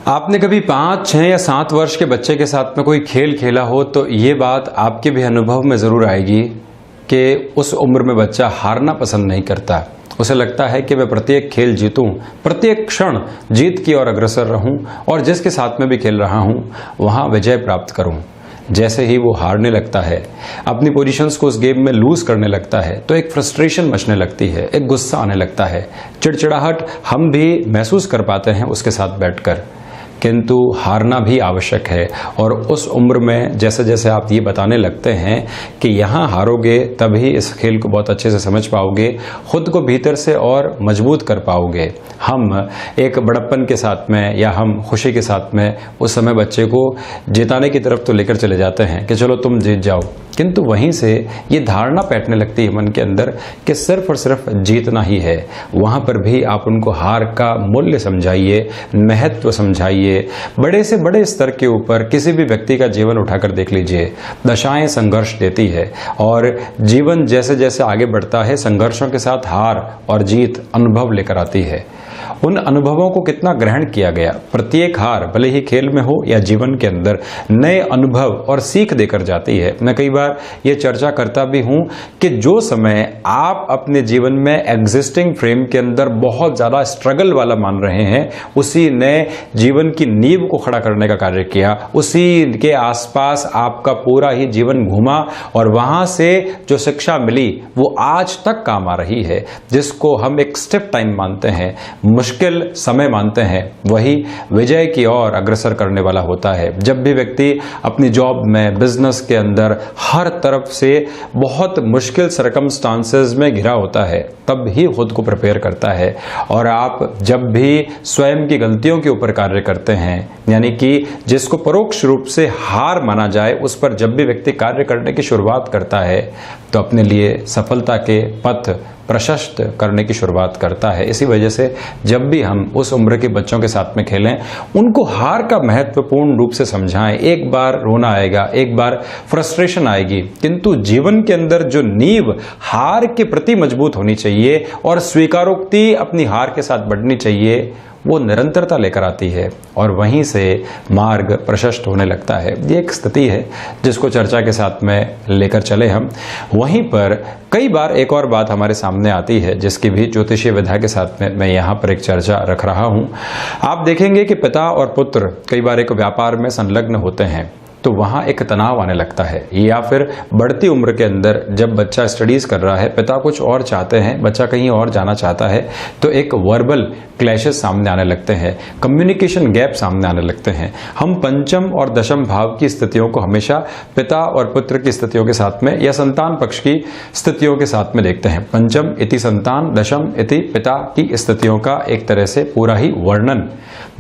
आपने कभी 5, 6 या 7 वर्ष के बच्चे के साथ में कोई खेल खेला हो तो ये बात आपके भी अनुभव में ज़रूर आएगी कि उस उम्र में बच्चा हारना पसंद नहीं करता। उसे लगता है कि मैं प्रत्येक खेल जीतूं, प्रत्येक क्षण जीत की ओर अग्रसर रहूं और जिसके साथ में भी खेल रहा हूं वहां विजय प्राप्त करूं। जैसे ही वो हारने लगता है, अपनी पोजीशंस को उस गेम में लूज करने लगता है, तो एक फ्रस्ट्रेशन मचने लगती है, एक गुस्सा आने लगता है, चिड़चिड़ाहट हम भी महसूस कर पाते हैं उसके साथ बैठकर। किंतु हारना भी आवश्यक है और उस उम्र में जैसे जैसे आप ये बताने लगते हैं कि यहाँ हारोगे तभी इस खेल को बहुत अच्छे से समझ पाओगे, खुद को भीतर से और मजबूत कर पाओगे। हम एक बड़प्पन के साथ में या हम खुशी के साथ में उस समय बच्चे को जिताने की तरफ तो लेकर चले जाते हैं कि चलो तुम जीत जाओ, किंतु वहीं से ये धारणा बैठने लगती है मन के अंदर कि सिर्फ और सिर्फ जीतना ही है। वहाँ पर भी आप उनको हार का मूल्य समझाइए, महत्व समझाइए। बड़े से बड़े स्तर के ऊपर किसी भी व्यक्ति का जीवन उठाकर देख लीजिए, दशाएं संघर्ष देती है और जीवन जैसे जैसे आगे बढ़ता है संघर्षों के साथ हार और जीत अनुभव लेकर आती है। उन अनुभवों को कितना ग्रहण किया गया, प्रत्येक हार भले ही खेल में हो या जीवन के अंदर नए अनुभव और सीख देकर जाती है। मैं कई बार ये चर्चा करता भी हूं कि जो समय आप अपने जीवन में एग्जिस्टिंग फ्रेम के अंदर बहुत ज्यादा स्ट्रगल वाला मान रहे हैं, उसी ने जीवन की नींव को खड़ा करने का कार्य किया, उसी के आसपास आपका पूरा ही जीवन घूमा और वहां से जो शिक्षा मिली वो आज तक काम आ रही है। जिसको हम एक स्टेप टाइम मानते हैं, मुश्किल समय मानते हैं, वही विजय की ओर अग्रसर करने वाला होता है। जब भी व्यक्ति अपनी जॉब में, बिजनेस के अंदर हर तरफ से बहुत मुश्किल सर्कमस्टांसेस में घिरा होता है, तब ही खुद को प्रिपेयर करता है। और आप जब भी स्वयं की गलतियों के ऊपर कार्य करते हैं, यानी कि जिसको परोक्ष रूप से हार माना जाए, उस पर जब भी व्यक्ति कार्य करने की शुरुआत करता है तो अपने लिए सफलता के पथ प्रशस्त करने की शुरुआत करता है। इसी वजह से जब भी हम उस उम्र के बच्चों के साथ में खेलें, उनको हार का महत्व पूर्ण रूप से समझाएं। एक बार रोना आएगा, एक बार फ्रस्ट्रेशन आएगी, किंतु जीवन के अंदर जो नींव हार के प्रति मजबूत होनी चाहिए और स्वीकारोक्ति अपनी हार के साथ बढ़नी चाहिए, वो निरंतरता लेकर आती है और वहीं से मार्ग प्रशस्त होने लगता है। ये एक स्थिति है जिसको चर्चा के साथ में लेकर चले हम। वहीं पर कई बार एक और बात हमारे सामने आती है जिसकी भी ज्योतिषीय विधा के साथ में मैं यहाँ पर एक चर्चा रख रहा हूँ। आप देखेंगे कि पिता और पुत्र कई बार एक व्यापार में संलग्न होते हैं तो वहाँ एक तनाव आने लगता है, या फिर बढ़ती उम्र के अंदर जब बच्चा स्टडीज कर रहा है, पिता कुछ और चाहते हैं, बच्चा कहीं और जाना चाहता है, तो एक वर्बल क्लैशेस सामने आने लगते हैं, कम्युनिकेशन गैप सामने आने लगते हैं। हम पंचम और दशम भाव की स्थितियों को हमेशा पिता और पुत्र की स्थितियों के साथ में या संतान पक्ष की स्थितियों के साथ में देखते हैं। पंचम इति संतान, दशम इति पिता की स्थितियों का एक तरह से पूरा ही वर्णन।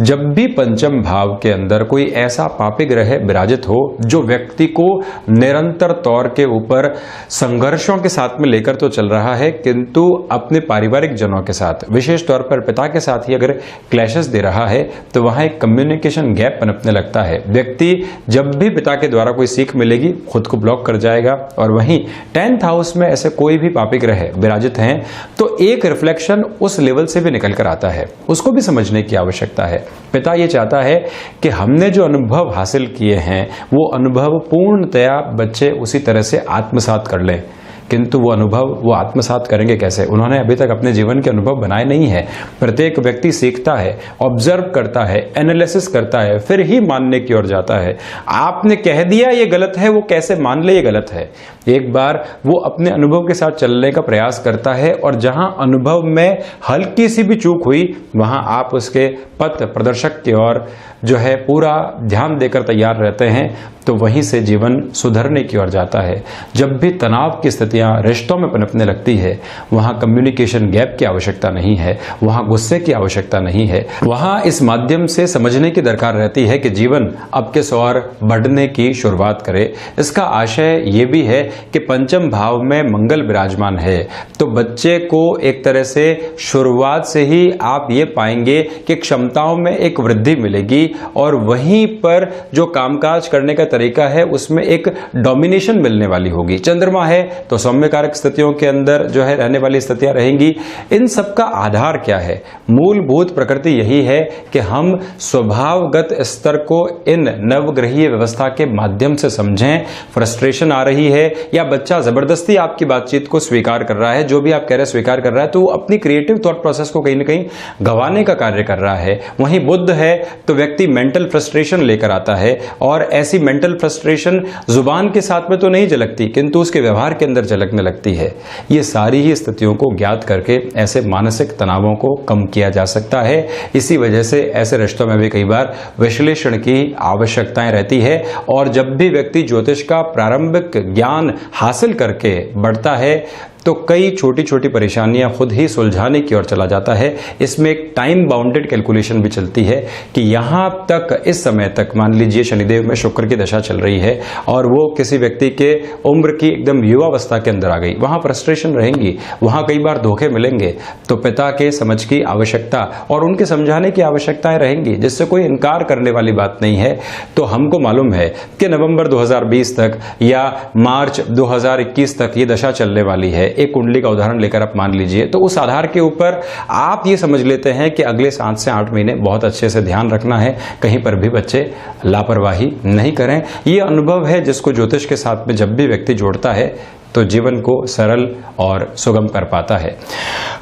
जब भी पंचम भाव के अंदर कोई ऐसा पापी ग्रह विराजित हो जो व्यक्ति को निरंतर तौर के ऊपर संघर्षों के साथ में लेकर तो चल रहा है, किंतु अपने पारिवारिक जनों के साथ, विशेष तौर पर पिता के साथ ही अगर क्लैशेस दे रहा है, तो वहां एक कम्युनिकेशन गैप पनपने लगता है। व्यक्ति जब भी पिता के द्वारा कोई सीख मिलेगी खुद को ब्लॉक कर जाएगा। और वहीं 10th हाउस में ऐसे कोई भी पापी ग्रह विराजित हैं तो एक रिफ्लेक्शन उस लेवल से भी निकल कर आता है, उसको भी समझने की आवश्यकता है। पिता ये चाहता है कि हमने जो अनुभव हासिल किए हैं वो अनुभव पूर्णतया बच्चे उसी तरह से आत्मसात कर लें, किंतु वो अनुभव वो आत्मसात करेंगे कैसे? उन्होंने अभी तक अपने जीवन के अनुभव बनाए नहीं है। प्रत्येक व्यक्ति सीखता है, ऑब्जर्व करता है, एनालिसिस करता है, फिर ही मानने की ओर जाता है। आपने कह दिया ये गलत है, वो कैसे मान ले ये गलत है? एक बार वो अपने अनुभव के साथ चलने का प्रयास करता है और जहां अनुभव में हल्की सी भी चूक हुई वहां आप उसके पथ प्रदर्शक की ओर जो है पूरा ध्यान देकर तैयार रहते हैं, तो वहीं से जीवन सुधरने की ओर जाता है। जब भी तनाव की स्थितियां रिश्तों में पनपने लगती है, वहां कम्युनिकेशन गैप की आवश्यकता नहीं है, वहां गुस्से की आवश्यकता नहीं है, वहां इस माध्यम से समझने की दरकार रहती है कि जीवन अब किस ओर बढ़ने की शुरुआत करे। इसका आशय ये भी है कि पंचम भाव में मंगल विराजमान है, तो बच्चे को एक तरह से शुरुआत से ही आप ये पाएंगे कि क्षमताओं में एक वृद्धि मिलेगी और वहीं पर जो कामकाज करने का तरीका है उसमें एक डोमिनेशन मिलने वाली होगी। चंद्रमा है तो सौम्य कारक स्थितियों के अंदर जो है रहने वाली स्थितियां रहेंगी। इन सब का आधार क्या है? मूलभूत प्रकृति यही है कि हम स्वभावगत स्तर को इन नवग्रहीय व्यवस्था के माध्यम से समझें। फ्रस्ट्रेशन आ रही है या बच्चा जबरदस्ती आपकी बातचीत को स्वीकार कर रहा है, जो भी आप कह रहे हैं स्वीकार कर रहा है, तो वो अपनी क्रिएटिव थॉट प्रोसेस को कहीं ना कहीं गंवाने का कार्य कर रहा है। वहीं बुद्ध है तो व्यक्ति मेंटल फ्रस्ट्रेशन लेकर आता है, और ऐसी मेंटल फ्रस्ट्रेशन जुबान के साथ में तो नहीं झलकती किंतु उसके व्यवहार के अंदर झलकने लगती है। ये सारी ही स्थितियों को ज्ञात करके ऐसे मानसिक तनावों को कम किया जा सकता है। इसी वजह से ऐसे रिश्तों में भी कई बार विश्लेषण की आवश्यकताएं रहती है, और जब भी व्यक्ति ज्योतिष का प्रारंभिक ज्ञान हासिल करके बढ़ता है तो कई छोटी छोटी परेशानियां खुद ही सुलझाने की ओर चला जाता है। इसमें एक टाइम बाउंडेड कैलकुलेशन भी चलती है कि यहां तक, इस समय तक, मान लीजिए शनिदेव में शुक्र की दशा चल रही है और वो किसी व्यक्ति के उम्र की एकदम युवावस्था के अंदर आ गई, वहां फ्रस्ट्रेशन रहेंगी, वहां कई बार धोखे मिलेंगे, तो पिता के समझ की आवश्यकता और उनके समझाने की आवश्यकताएं रहेंगी, जिससे कोई इनकार करने वाली बात नहीं है। तो हमको मालूम है कि नवंबर 2020 तक या मार्च 2021 तक ये दशा चलने वाली है। एक कुंडली का उदाहरण लेकर आप मान लीजिए, तो उस आधार के ऊपर आप ये समझ लेते हैं कि अगले 7 से 8 महीने बहुत अच्छे से ध्यान रखना है, कहीं पर भी बच्चे लापरवाही नहीं करें। ये अनुभव है जिसको ज्योतिष के साथ में जब भी व्यक्ति जोड़ता है तो जीवन को सरल और सुगम कर पाता है।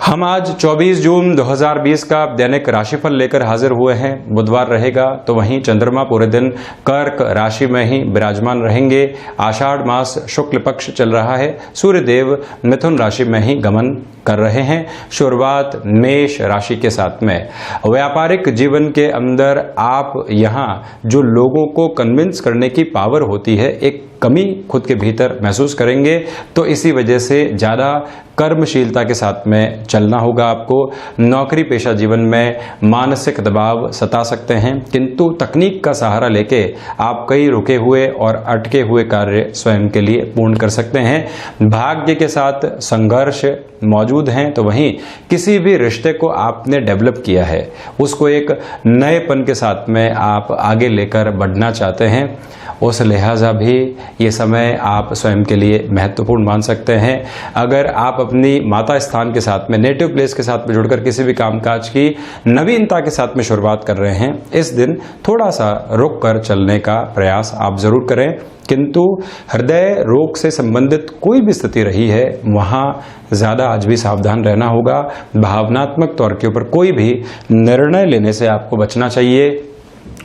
हम आज 24 जून 2020 का दैनिक राशिफल लेकर हाजिर हुए हैं। बुधवार रहेगा, तो वहीं चंद्रमा पूरे दिन कर्क राशि में ही विराजमान रहेंगे। आषाढ़ मास शुक्ल पक्ष चल रहा है। सूर्यदेव मिथुन राशि में ही गमन कर रहे हैं। शुरुआत मेष राशि के साथ में। व्यापारिक जीवन के अंदर आप यहाँ जो लोगों को कन्विंस करने की पावर होती है, एक कमी खुद के भीतर महसूस करेंगे, तो इसी वजह से ज़्यादा कर्मशीलता के साथ में चलना होगा आपको। नौकरी पेशा जीवन में मानसिक दबाव सता सकते हैं, किंतु तकनीक का सहारा लेके आप कई रुके हुए और अटके हुए कार्य स्वयं के लिए पूर्ण कर सकते हैं। भाग्य के साथ संघर्ष मौजूद हैं, तो वहीं किसी भी रिश्ते को आपने डेवलप किया है, उसको एक नएपन के साथ में आप आगे लेकर बढ़ना चाहते हैं, उस लिहाजा भी ये समय आप स्वयं के लिए महत्वपूर्ण मान सकते हैं। अगर आप अपनी माता स्थान के साथ में, नेटिव प्लेस के साथ में जुड़कर किसी भी कामकाज की नवीनता के साथ में शुरुआत कर रहे हैं, इस दिन थोड़ा सा रुक कर चलने का प्रयास आप जरूर करें। किंतु हृदय रोग से संबंधित कोई भी स्थिति रही है, वहाँ ज़्यादा आज भी सावधान रहना होगा। भावनात्मक तौर के ऊपर कोई भी निर्णय लेने से आपको बचना चाहिए।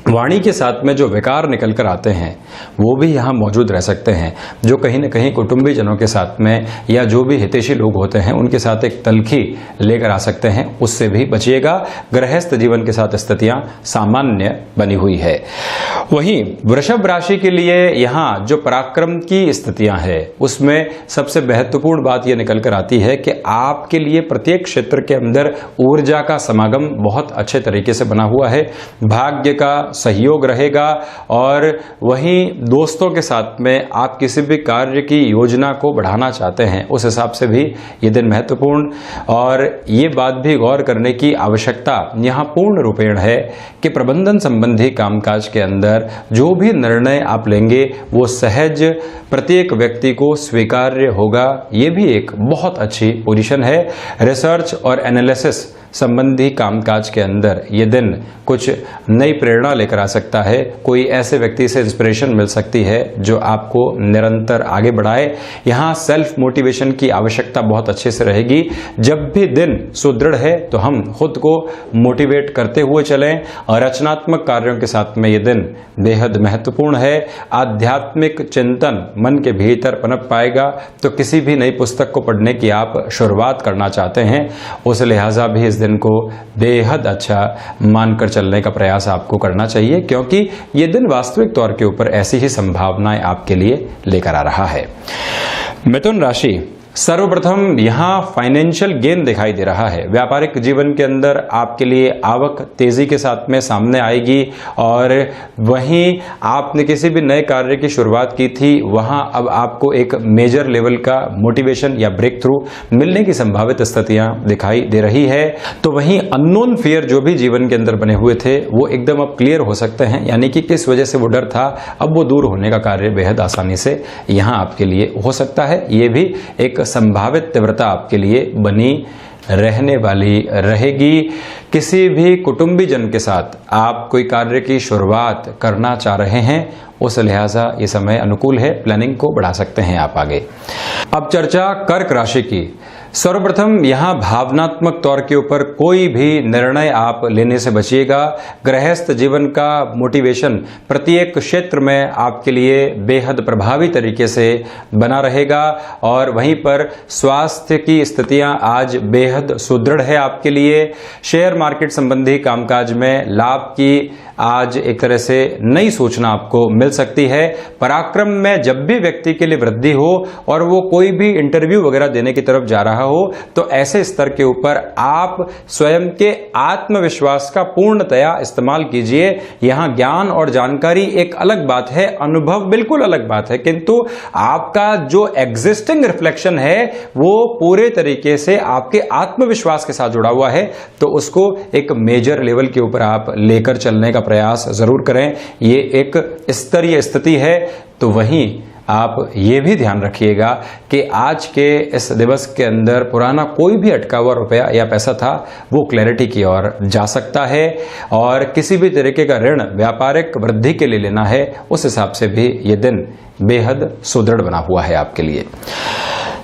वाणी के साथ में जो विकार निकल कर आते हैं वो भी यहाँ मौजूद रह सकते हैं, जो कहीं न कहीं कुटुंबीजनों के साथ में या जो भी हितैषी लोग होते हैं उनके साथ एक तलखी लेकर आ सकते हैं, उससे भी बचिएगा। गृहस्थ जीवन के साथ स्थितियां सामान्य बनी हुई है। वहीं वृषभ राशि के लिए यहाँ जो पराक्रम की स्थितियां हैं उसमें सबसे महत्वपूर्ण बात यह निकल कर आती है कि आपके लिए प्रत्येक क्षेत्र के अंदर ऊर्जा का समागम बहुत अच्छे तरीके से बना हुआ है। भाग्य का सहयोग रहेगा, और वहीं दोस्तों के साथ में आप किसी भी कार्य की योजना को बढ़ाना चाहते हैं, उस हिसाब से भी ये दिन महत्वपूर्ण। और ये बात भी गौर करने की आवश्यकता यहाँ पूर्ण रूपेण है कि प्रबंधन संबंधी कामकाज के अंदर जो भी निर्णय आप लेंगे वो सहज प्रत्येक व्यक्ति को स्वीकार्य होगा। ये भी एक बहुत अच्छी पोजीशन है। रिसर्च और एनालिसिस संबंधी कामकाज के अंदर ये दिन कुछ नई प्रेरणा लेकर आ सकता है। कोई ऐसे व्यक्ति से इंस्पिरेशन मिल सकती है जो आपको निरंतर आगे बढ़ाए। यहाँ सेल्फ मोटिवेशन की आवश्यकता बहुत अच्छे से रहेगी। जब भी दिन सुदृढ़ है तो हम खुद को मोटिवेट करते हुए चलें, और रचनात्मक कार्यों के साथ में ये दिन बेहद महत्वपूर्ण है। आध्यात्मिक चिंतन मन के भीतर पनप पाएगा, तो किसी भी नई पुस्तक को पढ़ने की आप शुरुआत करना चाहते हैं, उस लिहाजा भी इस दिन को बेहद अच्छा मानकर चलने का प्रयास आपको करना चाहिए, क्योंकि ये दिन वास्तविक तौर के ऊपर ऐसी ही संभावनाएं आपके लिए लेकर आ रहा है। मिथुन राशि, सर्वप्रथम यहाँ फाइनेंशियल गेन दिखाई दे रहा है। व्यापारिक जीवन के अंदर आपके लिए आवक तेजी के साथ में सामने आएगी और वहीं आपने किसी भी नए कार्य की शुरुआत की थी, वहां अब आपको एक मेजर लेवल का मोटिवेशन या ब्रेक थ्रू मिलने की संभावित स्थितियां दिखाई दे रही है। तो वहीं अननोन फियर जो भी जीवन के अंदर बने हुए थे वो एकदम अब क्लियर हो सकते हैं, यानी कि किस वजह से वो डर था अब वो दूर होने का कार्य बेहद आसानी से यहाँ आपके लिए हो सकता है। ये भी एक संभावित तीव्रता आपके लिए बनी रहने वाली रहेगी। किसी भी कुटुंबीजन के साथ आप कोई कार्य की शुरुआत करना चाह रहे हैं, उस लिहाजा ये समय अनुकूल है, प्लानिंग को बढ़ा सकते हैं आप आगे। अब चर्चा कर्क राशि की। सर्वप्रथम यहाँ भावनात्मक तौर के ऊपर कोई भी निर्णय आप लेने से बचिएगा। गृहस्थ जीवन का मोटिवेशन प्रत्येक क्षेत्र में आपके लिए बेहद प्रभावी तरीके से बना रहेगा और वहीं पर स्वास्थ्य की स्थितियां आज बेहद सुदृढ़ है आपके लिए। शेयर मार्केट संबंधी कामकाज में लाभ की आज एक तरह से नई सूचना आपको मिल सकती है। पराक्रम में जब भी व्यक्ति के लिए वृद्धि हो और वो कोई भी इंटरव्यू वगैरह देने की तरफ जा रहा हो, तो ऐसे स्तर के ऊपर आप स्वयं के आत्मविश्वास का पूर्णतया इस्तेमाल कीजिए। यहां ज्ञान और जानकारी एक अलग बात है, अनुभव बिल्कुल अलग बात है, किंतु आपका जो एग्जिस्टिंग रिफ्लेक्शन है वो पूरे तरीके से आपके आत्मविश्वास के साथ जुड़ा हुआ है, तो उसको एक मेजर लेवल के ऊपर आप लेकर चलने का प्रयास जरूर करें। ये एक स्तरीय स्थिति है। तो वहीं आप ये भी ध्यान रखिएगा कि आज के इस दिवस के अंदर पुराना कोई भी अटका हुआ रुपया या पैसा था वो क्लैरिटी की ओर जा सकता है और किसी भी तरीके का ऋण व्यापारिक वृद्धि के लिए लेना है, उस हिसाब से भी ये दिन बेहद सुदृढ़ बना हुआ है आपके लिए।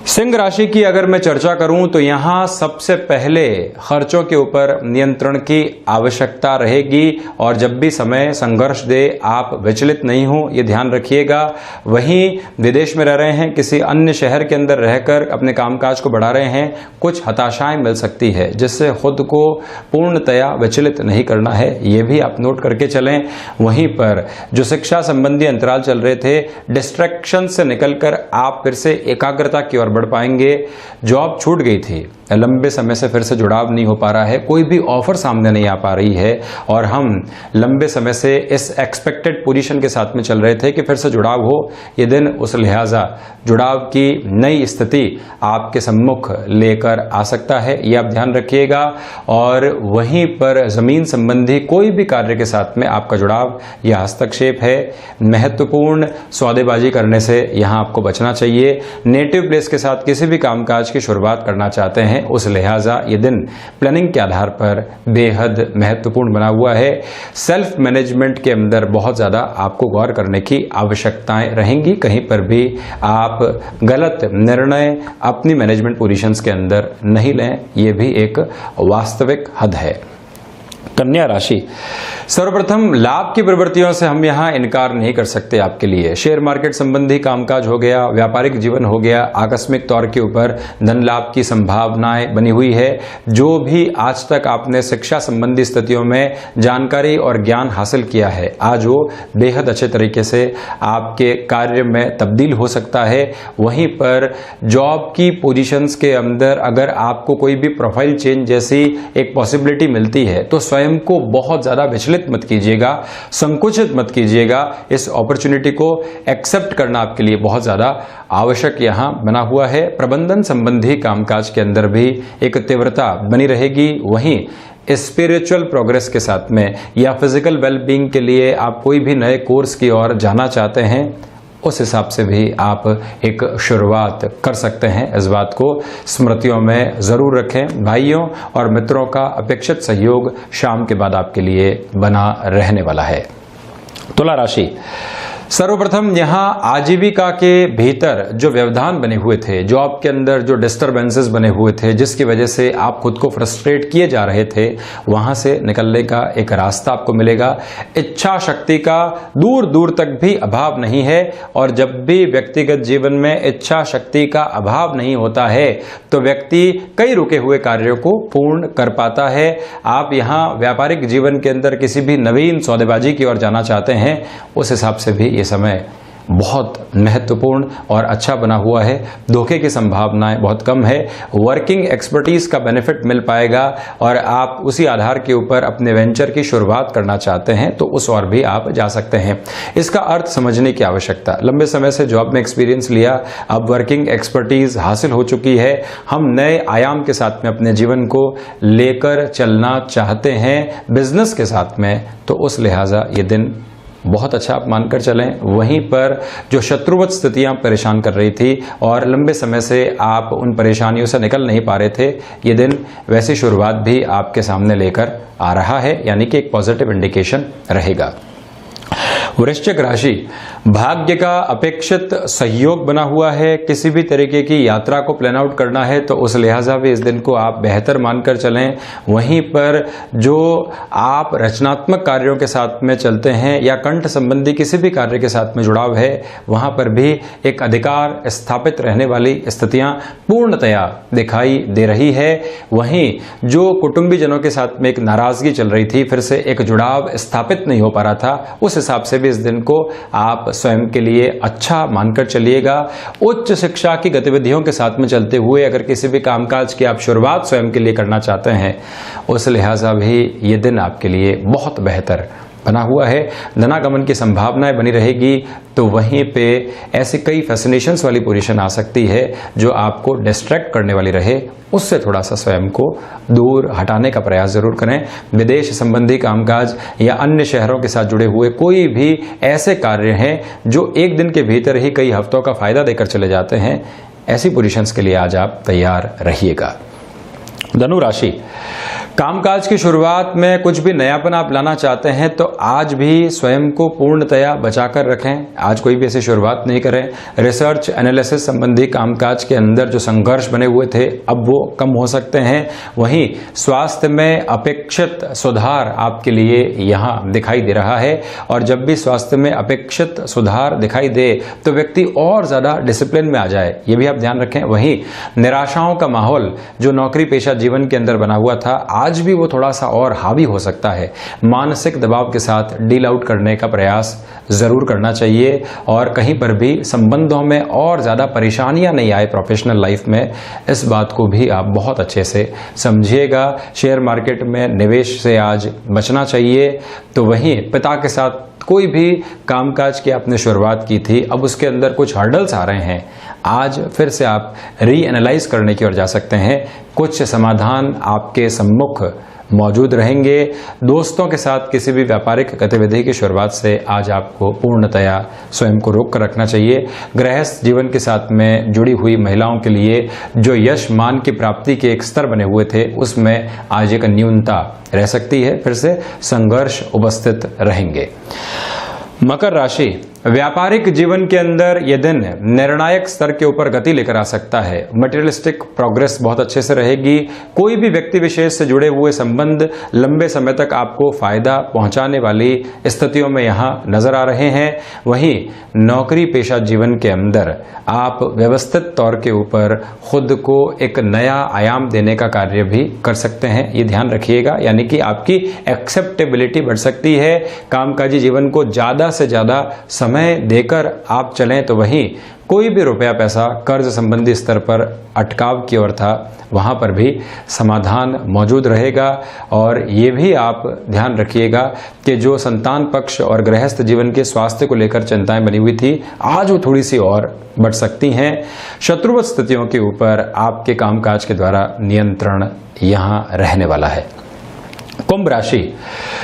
सिंह राशि की अगर मैं चर्चा करूं तो यहां सबसे पहले खर्चों के ऊपर नियंत्रण की आवश्यकता रहेगी और जब भी समय संघर्ष दे आप विचलित नहीं हो, ये ध्यान रखिएगा। वहीं विदेश में रह रहे हैं, किसी अन्य शहर के अंदर रहकर अपने कामकाज को बढ़ा रहे हैं, कुछ हताशाएं मिल सकती है जिससे खुद को पूर्णतया विचलित नहीं करना है, ये भी आप नोट करके चलें। वहीं पर जो शिक्षा संबंधी अंतराल चल रहे थे, डिस्ट्रैक्शन से निकलकर आप फिर से एकाग्रता की ओर बढ़ पाएंगे। जॉब छूट गई थी, लंबे समय से फिर से जुड़ाव नहीं हो पा रहा है, कोई भी ऑफर सामने नहीं आ पा रही है और हम लंबे समय से इस एक्सपेक्टेड पोजीशन के साथ में चल रहे थे कि फिर से जुड़ाव हो। ये दिन उस लिहाजा जुड़ाव की नई स्थिति आपके सम्मुख लेकर आ सकता है, ये आप ध्यान रखिएगा। और वहीं पर जमीन संबंधी कोई भी कार्य के साथ में आपका जुड़ाव या हस्तक्षेप है, महत्वपूर्ण सौदेबाजी करने से यहां आपको बचना चाहिए। नेटिव प्लेस के साथ किसी भी कामकाज की शुरुआत करना चाहते हैं, उस लिहाजा ये दिन प्लानिंग के आधार पर बेहद महत्वपूर्ण बना हुआ है। सेल्फ मैनेजमेंट के अंदर बहुत ज्यादा आपको गौर करने की आवश्यकताएं रहेंगी, कहीं पर भी आप गलत निर्णय अपनी मैनेजमेंट पोजीशंस के अंदर नहीं लें, ये भी एक वास्तविक हद है। कन्या राशि, सर्वप्रथम लाभ की प्रवृत्तियों से हम यहां इनकार नहीं कर सकते आपके लिए। शेयर मार्केट संबंधी कामकाज हो गया, व्यापारिक जीवन हो गया, आकस्मिक तौर के ऊपर धन लाभ की संभावनाएं बनी हुई है। जो भी आज तक आपने शिक्षा संबंधी स्थितियों में जानकारी और ज्ञान हासिल किया है, आज वो बेहद अच्छे तरीके से आपके कार्य में तब्दील हो सकता है। वहीं पर जॉब की पोजीशंस के अंदर अगर आपको कोई भी प्रोफाइल चेंज जैसी एक पॉसिबिलिटी मिलती है तो स्वयं को बहुत ज्यादा विचलित मत कीजिएगा, संकुचित मत कीजिएगा। इस अपॉर्चुनिटी को एक्सेप्ट करना आपके लिए बहुत ज्यादा आवश्यक यहां बना हुआ है। प्रबंधन संबंधी कामकाज के अंदर भी एक तीव्रता बनी रहेगी। वहीं स्पिरिचुअल प्रोग्रेस के साथ में या फिजिकल वेलबींग के लिए आप कोई भी नए कोर्स की ओर जाना चाहते हैं, उस हिसाब से भी आप एक शुरुआत कर सकते हैं। इस बात को स्मृतियों में जरूर रखें। भाइयों और मित्रों का अपेक्षित सहयोग शाम के बाद आपके लिए बना रहने वाला है। तुला राशि, सर्वप्रथम यहां आजीविका के भीतर जो व्यवधान बने हुए थे, जॉब के अंदर जो डिस्टर्बेंसेस बने हुए थे, जिसकी वजह से आप खुद को फ्रस्ट्रेट किए जा रहे थे, वहां से निकलने का एक रास्ता आपको मिलेगा। इच्छा शक्ति का दूर दूर तक भी अभाव नहीं है और जब भी व्यक्तिगत जीवन में इच्छा शक्ति का अभाव नहीं होता है तो व्यक्ति कई रुके हुए कार्यों को पूर्ण कर पाता है। आप यहां व्यापारिक जीवन के अंदर किसी भी नवीन सौदेबाजी की ओर जाना चाहते हैं, उस हिसाब से भी ये समय बहुत महत्वपूर्ण और अच्छा बना हुआ है। धोखे की संभावनाएं बहुत कम है। वर्किंग एक्सपर्टीज का बेनिफिट मिल पाएगा और आप उसी आधार के ऊपर अपने वेंचर की शुरुआत करना चाहते हैं तो उस ओर भी आप जा सकते हैं। इसका अर्थ समझने की आवश्यकता। लंबे समय से जॉब में एक्सपीरियंस लिया, अब वर्किंग एक्सपर्टीज हासिल हो चुकी है, हम नए आयाम के साथ में अपने जीवन को लेकर चलना चाहते हैं बिजनेस के साथ में, तो उस लिहाजा ये दिन बहुत अच्छा आप मानकर चलें। वहीं पर जो शत्रुवत स्थितियां परेशान कर रही थी और लंबे समय से आप उन परेशानियों से निकल नहीं पा रहे थे, ये दिन वैसी शुरुआत भी आपके सामने लेकर आ रहा है, यानी कि एक पॉजिटिव इंडिकेशन रहेगा। वृश्चिक राशि, भाग्य का अपेक्षित सहयोग बना हुआ है। किसी भी तरीके की यात्रा को प्लान आउट करना है तो उस लिहाजा भी इस दिन को आप बेहतर मानकर चलें। वहीं पर जो आप रचनात्मक कार्यों के साथ में चलते हैं या कंठ संबंधी किसी भी कार्य के साथ में जुड़ाव है, वहां पर भी एक अधिकार स्थापित रहने वाली स्थितियां पूर्णतया दिखाई दे रही है। वहीं जो कुटुंबीजनों के साथ में एक नाराजगी चल रही थी, फिर से एक जुड़ाव स्थापित नहीं हो पा रहा था, उस हिसाब से भी इस दिन को आप स्वयं के लिए अच्छा मानकर चलिएगा। उच्च शिक्षा की गतिविधियों के साथ में चलते हुए अगर किसी भी कामकाज की आप शुरुआत स्वयं के लिए करना चाहते हैं, उस लिहाजा भी ये दिन आपके लिए बहुत बेहतर बना हुआ है। धनागमन की संभावनाएं बनी रहेगी, तो वहीं पे ऐसे कई फैसिनेशंस वाली पोजीशन आ सकती है जो आपको डिस्ट्रैक्ट करने वाली रहे, उससे थोड़ा सा स्वयं को दूर हटाने का प्रयास जरूर करें। विदेश संबंधी कामकाज या अन्य शहरों के साथ जुड़े हुए कोई भी ऐसे कार्य हैं जो एक दिन के भीतर ही कई हफ्तों का फायदा देकर चले जाते हैं, ऐसी पोजीशंस के लिए आज आप तैयार रहिएगा। धनु राशि, कामकाज की शुरुआत में कुछ भी नयापन आप लाना चाहते हैं तो आज भी स्वयं को पूर्णतया बचाकर रखें। आज कोई भी ऐसी शुरुआत नहीं करें। रिसर्च एनालिसिस संबंधी कामकाज के अंदर जो संघर्ष बने हुए थे अब वो कम हो सकते हैं। वहीं स्वास्थ्य में अपेक्षित सुधार आपके लिए यहाँ दिखाई दे रहा है, और जब भी स्वास्थ्य में अपेक्षित सुधार दिखाई दे तो व्यक्ति और ज्यादा डिसिप्लिन में आ जाए, ये भी आप ध्यान रखें। वहीं निराशाओं का माहौल जो नौकरी पेशा जीवन के अंदर बना हुआ था, आज भी वो थोड़ा सा और हावी हो सकता है। मानसिक दबाव के साथ डील आउट करने का प्रयास जरूर करना चाहिए, और कहीं पर भी संबंधों में और ज्यादा परेशानियां नहीं आए प्रोफेशनल लाइफ में, इस बात को भी आप बहुत अच्छे से समझिएगा। शेयर मार्केट में निवेश से आज बचना चाहिए। तो वहीं पिता के साथ कोई भी कामकाज की आपने शुरुआत की थी, अब उसके अंदर कुछ हर्डल्स आ रहे हैं, आज फिर से आप रीएनालाइज करने की ओर जा सकते हैं। कुछ समाधान आपके सम्मुख मौजूद रहेंगे। दोस्तों के साथ किसी भी व्यापारिक गतिविधि की शुरुआत से आज आपको पूर्णतया स्वयं को रोक कर रखना चाहिए। गृहस्थ जीवन के साथ में जुड़ी हुई महिलाओं के लिए जो यश मान की प्राप्ति के एक स्तर बने हुए थे, उसमें आज एक न्यूनता रह सकती है, फिर से संघर्ष उपस्थित रहेंगे। मकर राशि, व्यापारिक जीवन के अंदर यह दिन निर्णायक स्तर के ऊपर गति लेकर आ सकता है। मटेरियलिस्टिक प्रोग्रेस बहुत अच्छे से रहेगी। कोई भी व्यक्ति विशेष से जुड़े हुए संबंध लंबे समय तक आपको फायदा पहुंचाने वाली स्थितियों में यहाँ नजर आ रहे हैं। वहीं नौकरी पेशा जीवन के अंदर आप व्यवस्थित तौर के ऊपर खुद को एक नया आयाम देने का कार्य भी कर सकते हैं, ये ध्यान रखिएगा। यानी कि आपकी एक्सेप्टेबिलिटी बढ़ सकती है। कामकाजी जीवन को ज्यादा से ज्यादा समय देकर आप चलें तो वहीं कोई भी रुपया पैसा कर्ज संबंधी स्तर पर अटकाव की ओर था, वहां पर भी समाधान मौजूद रहेगा। और ये भी आप ध्यान रखिएगा कि जो संतान पक्ष और गृहस्थ जीवन के स्वास्थ्य को लेकर चिंताएं बनी हुई थी, आज वो थोड़ी सी और बढ़ सकती हैं। शत्रुवत स्थितियों के ऊपर आपके कामकाज के द्वारा नियंत्रण यहाँ रहने वाला है। कुंभ राशि,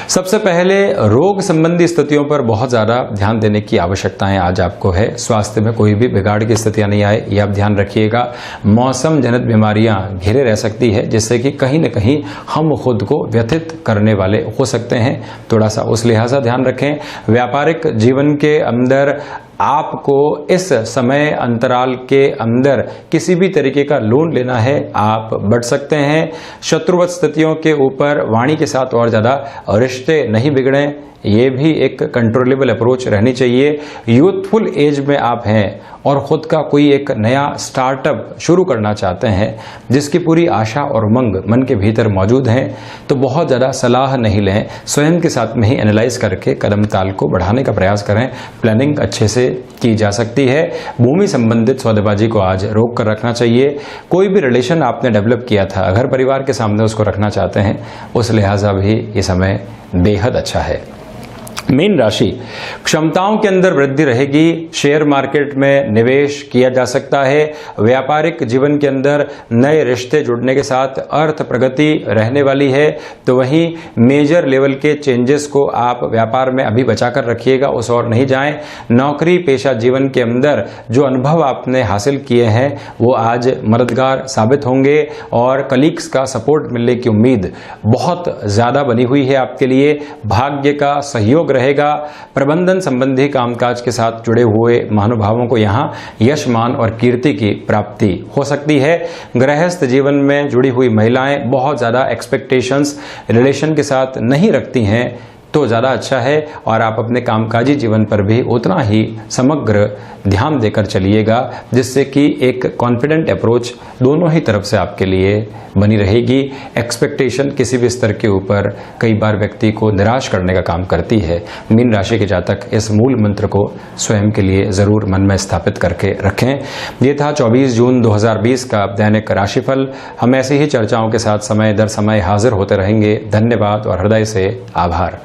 सबसे पहले रोग संबंधी स्थितियों पर बहुत ज्यादा ध्यान देने की आवश्यकताएं आज आपको है। स्वास्थ्य में कोई भी बिगाड़ की स्थितियां नहीं आए, ये आप ध्यान रखिएगा। मौसम जनित बीमारियां घेरे रह सकती है, जिससे कि कहीं न कहीं हम खुद को व्यथित करने वाले हो सकते हैं, थोड़ा सा उस लिहाजा ध्यान रखें। व्यापारिक जीवन के अंदर आपको इस समय अंतराल के अंदर किसी भी तरीके का लोन लेना है, आप बढ़ सकते हैं। शत्रुवत स्थितियों के ऊपर वाणी के साथ और ज्यादा रिश्ते नहीं बिगड़ें, ये भी एक कंट्रोलेबल अप्रोच रहनी चाहिए। यूथफुल एज में आप हैं और ख़ुद का कोई एक नया स्टार्टअप शुरू करना चाहते हैं जिसकी पूरी आशा और उमंग मन के भीतर मौजूद हैं, तो बहुत ज़्यादा सलाह नहीं लें, स्वयं के साथ में ही एनालाइज करके कदम ताल को बढ़ाने का प्रयास करें। प्लानिंग अच्छे से की जा सकती है। भूमि संबंधित सौदेबाजी को आज रोक कर रखना चाहिए। कोई भी रिलेशन आपने डेवलप किया था, घर परिवार के सामने उसको रखना चाहते हैं, उस लिहाजा भी ये समय बेहद अच्छा है। मीन राशि, क्षमताओं के अंदर वृद्धि रहेगी। शेयर मार्केट में निवेश किया जा सकता है। व्यापारिक जीवन के अंदर नए रिश्ते जुड़ने के साथ अर्थ प्रगति रहने वाली है। तो वहीं मेजर लेवल के चेंजेस को आप व्यापार में अभी बचाकर रखिएगा, उस ओर नहीं जाएं। नौकरी पेशा जीवन के अंदर जो अनुभव आपने हासिल किए हैं वो आज मददगार साबित होंगे और कलीग्स का सपोर्ट मिलने की उम्मीद बहुत ज़्यादा बनी हुई है आपके लिए। भाग्य का सहयोग रहेगा। प्रबंधन संबंधी कामकाज के साथ जुड़े हुए महानुभावों को यहाँ यश, मान और कीर्ति की प्राप्ति हो सकती है। गृहस्थ जीवन में जुड़ी हुई महिलाएं बहुत ज़्यादा एक्सपेक्टेशंस रिलेशन के साथ नहीं रखती हैं तो ज़्यादा अच्छा है, और आप अपने कामकाजी जीवन पर भी उतना ही समग्र ध्यान देकर चलिएगा, जिससे कि एक कॉन्फिडेंट अप्रोच दोनों ही तरफ से आपके लिए बनी रहेगी। एक्सपेक्टेशन किसी भी स्तर के ऊपर कई बार व्यक्ति को निराश करने का काम करती है। मीन राशि के जातक इस मूल मंत्र को स्वयं के लिए ज़रूर मन में स्थापित करके रखें। ये था 24 जून 2020 का दैनिक राशिफल। हम ऐसी ही चर्चाओं के साथ समय दर समय हाजिर होते रहेंगे। धन्यवाद और हृदय से आभार।